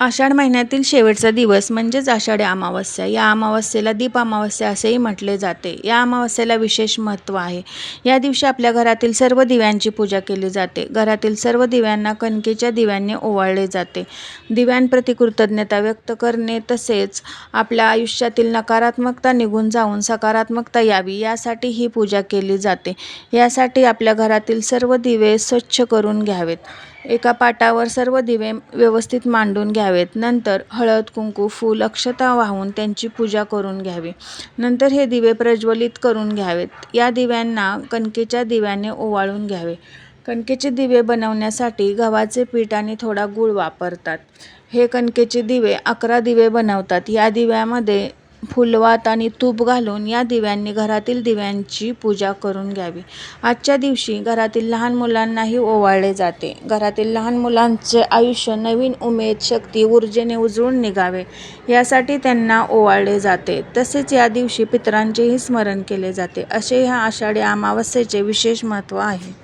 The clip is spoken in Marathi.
आषाढ महिन्यातील शेवटचा दिवस म्हणजेच आषाढी अमावस्या. या अमावस्येला दीप अमावस्या असेही म्हटले जाते. या अमावस्येला विशेष महत्त्व आहे. या दिवशी आपल्या घरातील सर्व दिव्यांची पूजा केली जाते. घरातील सर्व दिव्यांना कणकेच्या दिव्यांनी ओवाळले जाते. दिव्यांप्रती कृतज्ञता व्यक्त करणे तसेच आपल्या आयुष्यातील नकारात्मकता निघून जाऊन सकारात्मकता यावी यासाठी ही पूजा केली जाते. यासाठी आपल्या घरातील सर्व दिवे स्वच्छ करून घ्यावेत. एका पाटावर सर्व दिवे व्यवस्थित मांडून घ्यावेत. नंतर हळद, कुंकू, फूल, अक्षता वाहून त्यांची पूजा करून घ्यावी. नंतर हे दिवे प्रज्वलित करून घ्यावेत. या दिव्यांना कणकेच्या दिव्याने ओवाळून घ्यावे. कणकेचे दिवे बनवण्यासाठी गव्हाचे पीठ आणि थोडा गूळ वापरतात. हे कणकेचे दिवे 11 दिवे बनवतात. या दिव्यामध्ये फुलवात आणि तूप घालून या दिव्यांनी घरातील दिव्यांची पूजा करून घ्यावी. आजच्या दिवशी घरातील लहान मुलांनाही ओवाळले जाते. घरातील लहान मुलांचे आयुष्य नवीन उमेद, शक्ती, ऊर्जेने उजळून निघावे यासाठी त्यांना ओवाळले जाते. तसेच या दिवशी पितरांचेही स्मरण केले जाते. असे ह्या आषाढी अमावस्येचे विशेष महत्त्व आहे.